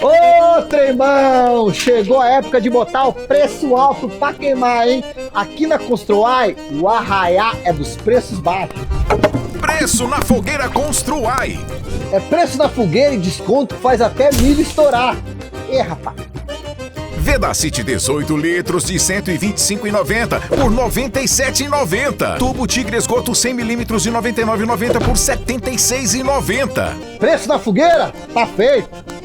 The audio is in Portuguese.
Ô, tremão! Chegou a época de botar o preço alto pra queimar, hein? Aqui na Construai, o arraiá é dos preços baixos. Preço na Fogueira Construai. É preço na fogueira e desconto que faz até milho estourar. Ê, rapaz! Vedacity 18 litros de 125,90 por 97,90. Tubo Tigre Esgoto 100 milímetros de 99,90 por 76,90. Preço na fogueira? Tá feito!